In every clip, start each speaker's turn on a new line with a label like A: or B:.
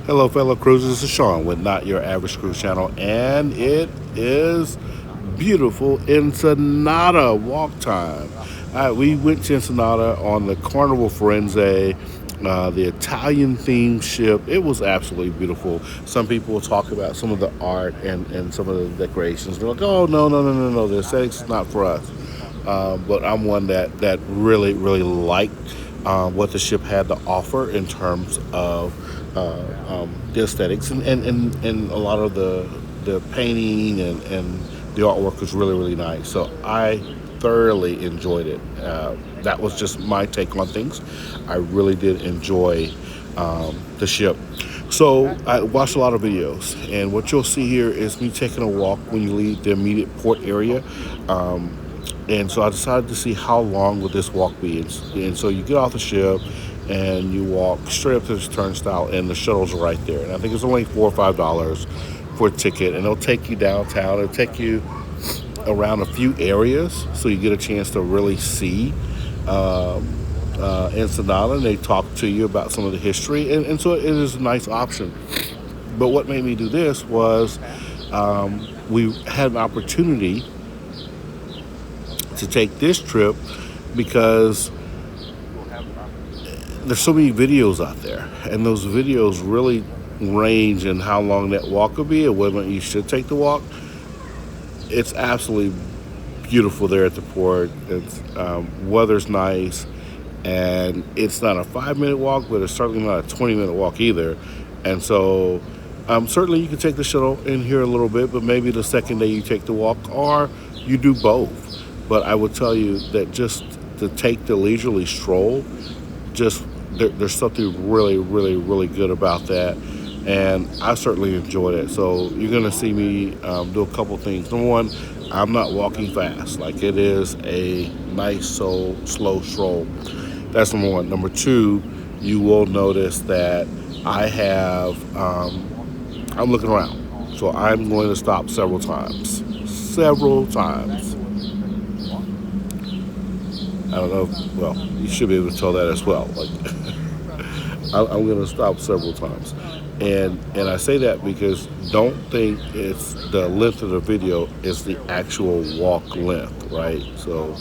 A: Hello, fellow cruisers. This is Sean with Not Your Average Cruise Channel, and it is beautiful Ensenada walk time. We went to Ensenada on the Carnival Firenze, the Italian themed ship. It was absolutely beautiful. Some people will talk about some of the art and some of the decorations. They're like, oh, no, the aesthetics is not for us. But I'm one that really liked what the ship had to offer in terms of the aesthetics and a lot of the painting and the artwork was really nice. So I thoroughly enjoyed it. That was just my take on things. I really did enjoy the ship. So I watched a lot of videos, and what you'll see here is me taking a walk when you leave the immediate port area. And so I decided to see how long would this walk be. And so you get off the ship and you walk straight up to this turnstile, and the shuttles are right there. And I think it's only $4 or $5 for a ticket, and it'll take you downtown. It'll take you around a few areas, so you get a chance to really see Ensenada, and they talk to you about some of the history, and so it is a nice option. But what made me do this was we had an opportunity to take this trip because there's so many videos out there, and those videos really range in how long that walk will be and whether you should take the walk. It's absolutely beautiful there at the port. It's weather's nice, and it's not a 5-minute walk, but it's certainly not a 20-minute walk either. And so certainly you can take the shuttle in here a little bit, but maybe the second day you take the walk, or you do both. But I would tell you that just to take the leisurely stroll, just there's something really good about that, and I certainly enjoyed it. So you're gonna see me do a couple things. Number one, I'm not walking fast. Like, it is a nice slow stroll. That's number one. Number two, you will notice that I have I'm looking around, so I'm going to stop several times. I don't know. Well, you should be able to tell that as well. Like, I'm going to stop several times, and I say that because don't think it's the length of the video; it's the actual walk length, right? So,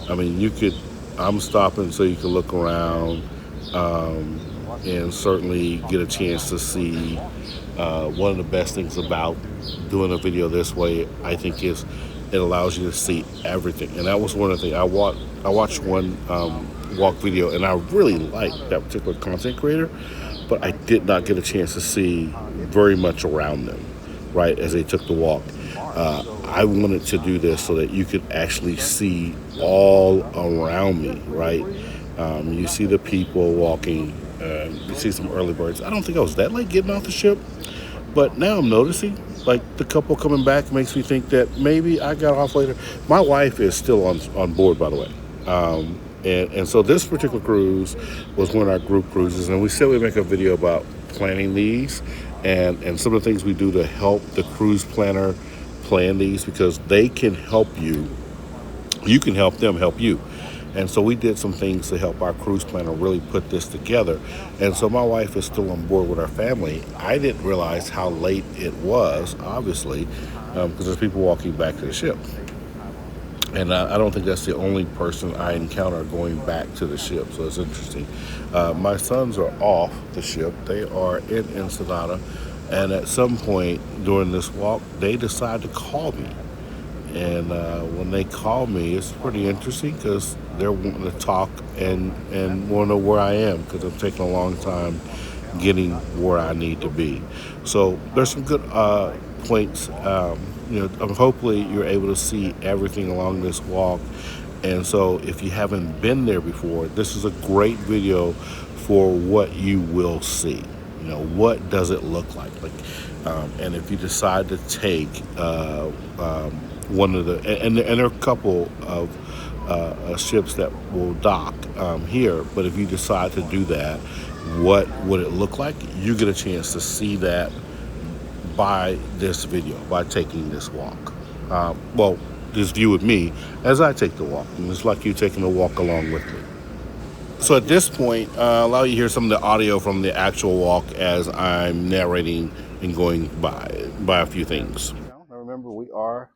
A: I mean, I'm stopping so you can look around, and certainly get a chance to see. One of the best things about doing a video this way, I think, is it allows you to see everything, and that was one of the things I watched one walk video, and I really liked that particular content creator, but I did not get a chance to see very much around them, right, as they took the walk. I wanted to do this so that you could actually see all around me, right? You see the people walking, you see some early birds. I don't think I was that late getting off the ship, but now I'm noticing, like, the couple coming back makes me think that maybe I got off later. My wife is still on board, by the way. And so this particular cruise was one of our group cruises, and we said we'd make a video about planning these and some of the things we do to help the cruise planner plan these, because they can help you. You can help them help you. And so we did some things to help our cruise planner really put this together. And so my wife is still on board with our family. I didn't realize how late it was, obviously, because there's people walking back to the ship. And I don't think that's the only person I encounter going back to the ship, so it's interesting. My sons are off the ship. They are in Ensenada, and at some point during this walk, they decide to call me. And when they call me, it's pretty interesting because they're wanting to talk and want to know where I am, because I'm taking a long time getting where I need to be. So there's some good points. Hopefully you're able to see everything along this walk. And so if you haven't been there before, this is a great video for what you will see. You know, what does it look like? And if you decide to take one of the, and there are a couple of ships that will dock here, but if you decide to do that, what would it look like? You get a chance to see that by this video, by taking this walk. Just view with me as I take the walk, and it's like you taking a walk along with me. So at this point, allow you to hear some of the audio from the actual walk as I'm narrating and going by a few things. Now remember, we are.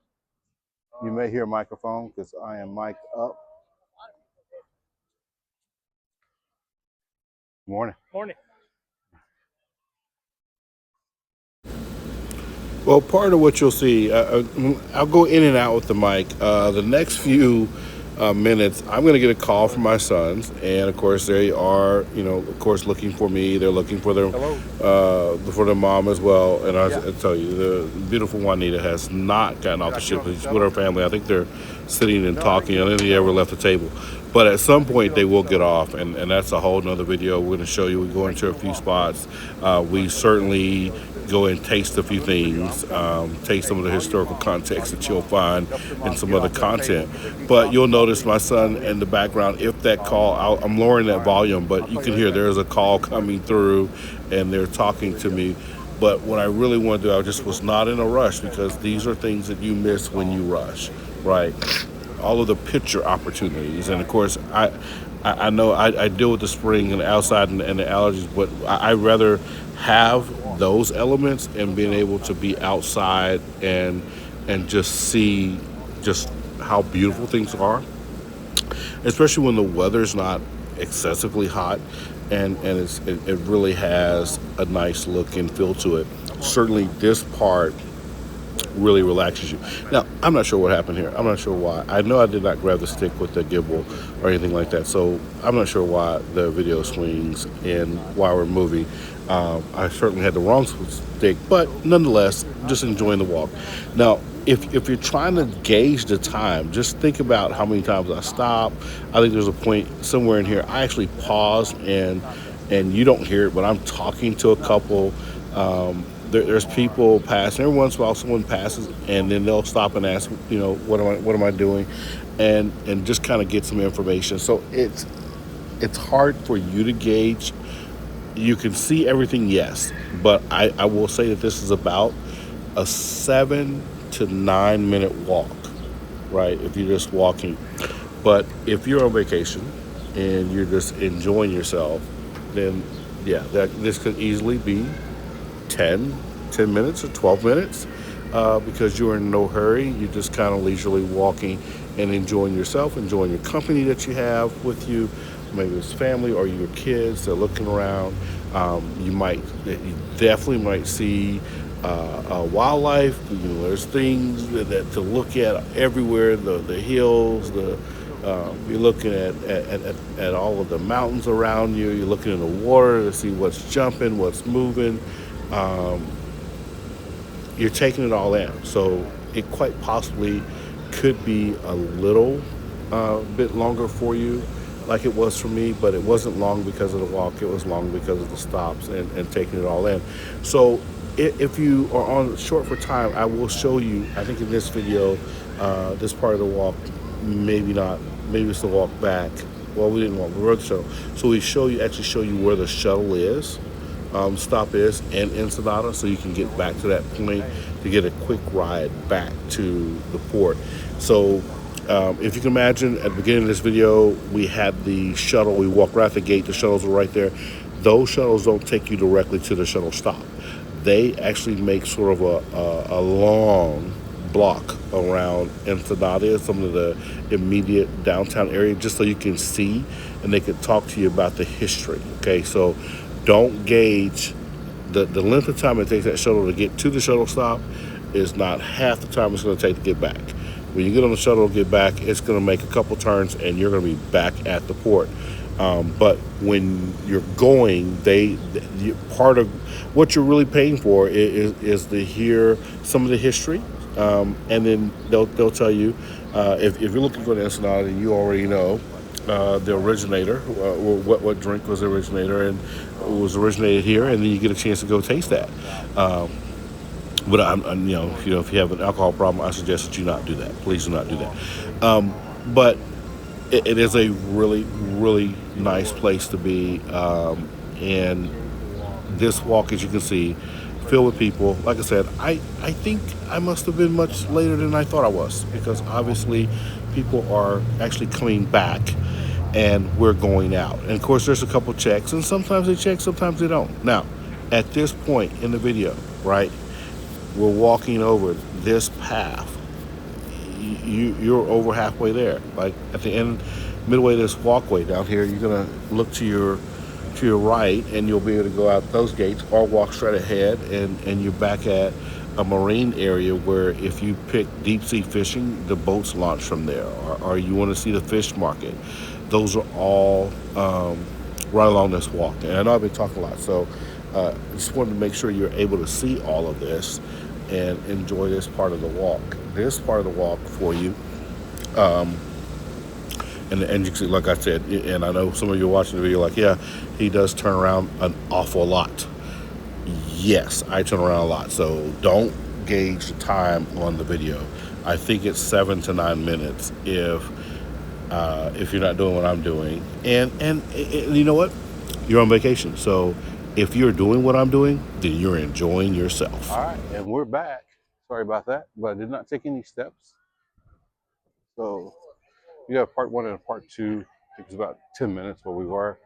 A: You may hear a microphone because I am mic'd up. Morning. Morning. Well, part of what you'll see, I'll go in and out with the mic. The next few minutes, I'm going to get a call from my sons, and of course they are, of course, looking for me. They're looking for for their mom as well. And I tell you, the beautiful Juanita has not gotten off the ship. She's with her family. I think they're sitting and talking. I don't think they ever left the table. But at some point they will get off, and that's a whole nother video we're going to show you. We go into a few spots. We certainly go and taste a few things, taste some of the historical context that you'll find in some other content. But you'll notice my son in the background. If that call, I'm lowering that volume, but you can hear there's a call coming through, and they're talking to me. But what I really want to do, I just was not in a rush, because these are things that you miss when you rush, right? All of the picture opportunities, and of course, I know I deal with the spring and the outside and the allergies, but I rather have those elements and being able to be outside and just see just how beautiful things are, especially when the weather's not excessively hot, and it really has a nice look and feel to it. Certainly, this part really relaxes you. Now, I'm not sure what happened here. I'm not sure why. I know I did not grab the stick with the gimbal or anything like that, so I'm not sure why the video swings and why we're moving. I certainly had the wrong stick, but nonetheless, just enjoying the walk. Now, if you're trying to gauge the time, just think about how many times I stop. I think there's a point somewhere in here I actually pause, and you don't hear it, but I'm talking to a couple. There's people passing. Every once in a while, someone passes, and then they'll stop and ask, what am I doing, and just kind of get some information. So it's hard for you to gauge. You can see everything, yes, but I will say that this is about a 7 to 9 minute walk, right? If you're just walking, but if you're on vacation and you're just enjoying yourself, then yeah, this could easily be 10 minutes or 12 minutes, because you're in no hurry. You're just kind of leisurely walking and enjoying yourself, enjoying your company that you have with you. Maybe it's family or your kids. They're looking around. You definitely might see wildlife. There's things that to look at everywhere. The hills. You're looking at all of the mountains around you. You're looking in the water to see what's jumping, what's moving. You're taking it all in. So it quite possibly could be a little bit longer for you, like it was for me, but it wasn't long because of the walk. It was long because of the stops and taking it all in. So if you are on short for time, I will show you, I think in this video, this part of the walk, maybe not, maybe it's the walk back. Well, we didn't walk, we rode the shuttle. So we actually show you where the shuttle is. Stop is in Ensenada, so you can get back to that point to get a quick ride back to the port. So if you can imagine, at the beginning of this video, we had the shuttle. We walked right at the gate. The shuttles were right there. Those shuttles don't take you directly to the shuttle stop. They actually make sort of a long block around Ensenada, some of the immediate downtown area, just so you can see and they can talk to you about the history. Okay, so don't gauge the length of time it takes that shuttle to get to the shuttle stop is not half the time it's going to take to get back. When you get on the shuttle to get back, it's going to make a couple turns and you're going to be back at the port. But when you're going, part of what you're really paying for is to hear some of the history, and then they'll tell you if you're looking for the Ensenada, you already know the originator, what drink was the originator, and it was originated here, and then you get a chance to go taste that. But if you have an alcohol problem, I suggest that you not do that. Please do not do that. But it is a really, really nice place to be, and this walk, as you can see, filled with people. Like I said, I think I must have been much later than I thought I was, because obviously people are actually coming back, and we're going out. And of course, there's a couple checks, and sometimes they check, sometimes they don't. Now, at this point in the video, right, we're walking over this path. You're over halfway there. Like at the end, midway of this walkway down here, you're gonna look to your right, and you'll be able to go out those gates or walk straight ahead, and you're back at a marine area where if you pick deep sea fishing, the boats launch from there, or you want to see the fish market. Those are all right along this walk. And I know I've been talking a lot, so just wanted to make sure you're able to see all of this and enjoy this part of the walk. This part of the walk for you. And you can see, like I said, and I know some of you are watching the video like, yeah, he does turn around an awful lot. Yes, I turn around a lot. So don't gauge the time on the video. I think it's 7 to 9 minutes if you're not doing what I'm doing. And you know what? You're on vacation. So if you're doing what I'm doing, then you're enjoying yourself. All right, and we're back. Sorry about that, but I did not take any steps. So you have part one and part two. I think it's about 10 minutes where we were.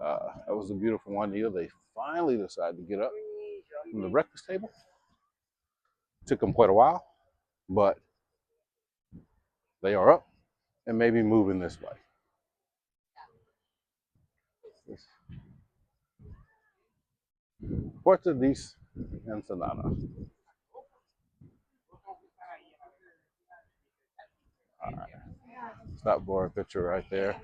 A: That was a beautiful one. They finally decided to get up from the breakfast table. It took them quite a while, but they are up and maybe moving this way. Puerto de Ensenada. All right. Stop blurring picture right there.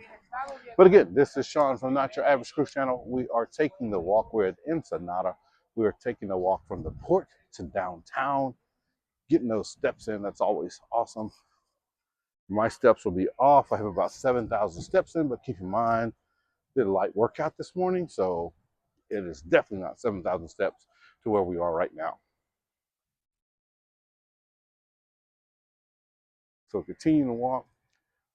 A: But again, this is Sean from Not Your Average Cruise Channel. We are taking the walk. We're at Ensenada. We are taking the walk from the port to downtown, getting those steps in. That's always awesome. My steps will be off. I have about 7,000 steps in, but keep in mind, did a light workout this morning, so it is definitely not 7,000 steps to where we are right now. So continuing to walk.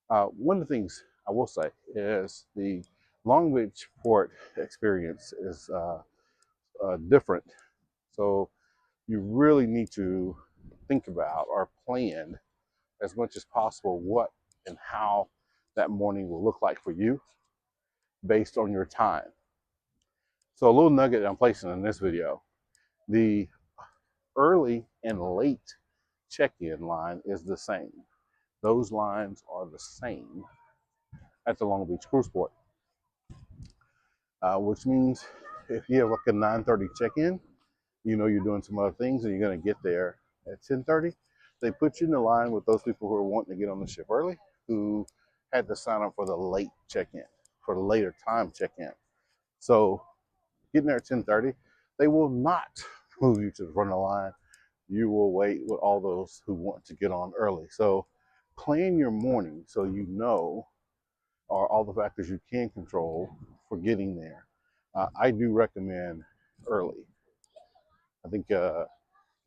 A: One of the things I will say is the Long Beach port experience is different. So you really need to think about or plan as much as possible what and how that morning will look like for you based on your time. So a little nugget I'm placing in this video, the early and late check-in line is the same. Those lines are the same at the Long Beach Cruise Port, which means if you have like a 9:30 check-in, you know you're doing some other things and you're going to get there at 10:30. They put you in the line with those people who are wanting to get on the ship early, who had to sign up for the late check-in, for the later time check-in. So getting there at 10:30, they will not move you to the front of the line. You will wait with all those who want to get on early. So plan your morning so you know are all the factors you can control for getting there. I do recommend early. I think get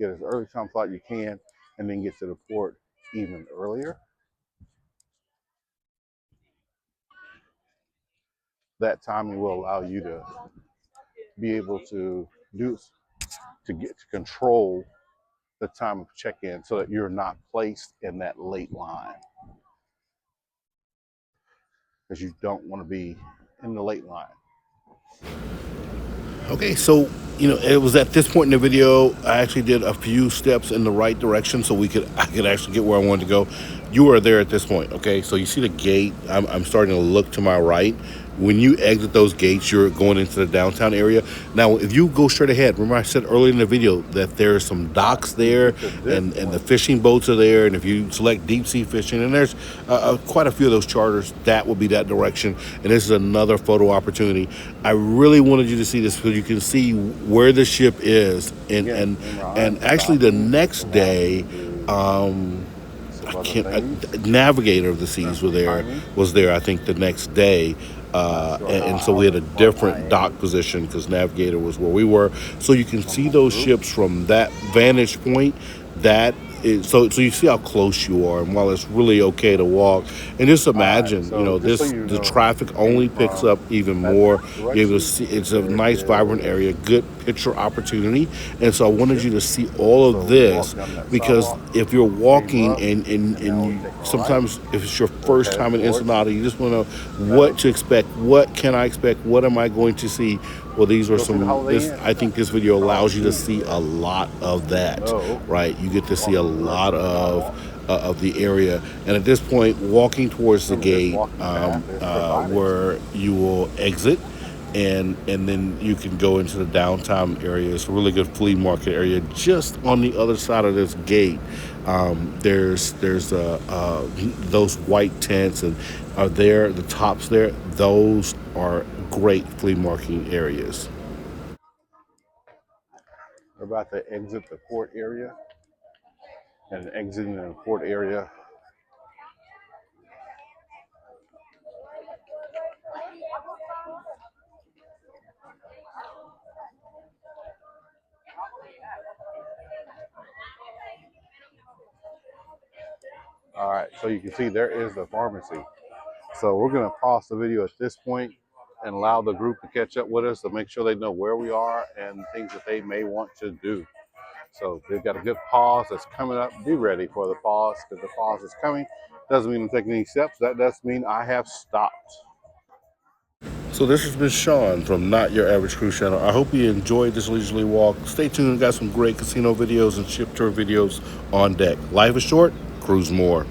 A: as early time slot you can and then get to the port even earlier. That timing will allow you to be able to get to control the time of check-in so that you're not placed in that late line, because you don't want to be in the late line. Okay, so it was at this point in the video I actually did a few steps in the right direction so I could actually get where I wanted to go. You are there at this point, okay? So you see the gate. I'm starting to look to my right. When you exit those gates, you're going into the downtown area. Now, if you go straight ahead, remember I said earlier in the video that there's some docks there, and the fishing boats are there. And if you select deep sea fishing, and there's quite a few of those charters, that will be that direction. And this is another photo opportunity. I really wanted you to see this because you can see where the ship is, and actually the next day. Navigator of the Seas was there I think the next day, and so we had a different dock position because Navigator was where we were, so you can see those ships from that vantage point. that is so you see how close you are, and while it's really okay to walk, and just imagine, the traffic only picks up even more. You're able to see it's a nice vibrant area, good picture opportunity. And so I wanted you to see all of this, because if you're walking and you, sometimes if it's your first time in Ensenada, you just want to know what to expect, what can I expect, what am I going to see. Well, these are I think this video allows you to see a lot of that, right? You get to see a lot of the area. And at this point, walking towards the gate, where you will exit, and then you can go into the downtown area. It's a really good flea market area. Just on the other side of this gate, there's those white tents, and are there the tops there. Those are great flea marketing areas. We're about to exit the port area, and exiting the port area. All right, so you can see there is the pharmacy. So we're going to pause the video at this point and allow the group to catch up with us to make sure they know where we are and things that they may want to do. So they've got a good pause that's coming up. Be ready for the pause, because the pause is coming. Doesn't mean I'm taking any steps. That does mean I have stopped. So this has been Sean from Not Your Average Cruise Channel. I hope you enjoyed this leisurely walk. Stay tuned. Got some great casino videos and ship tour videos on deck. Life is short. Cruise more.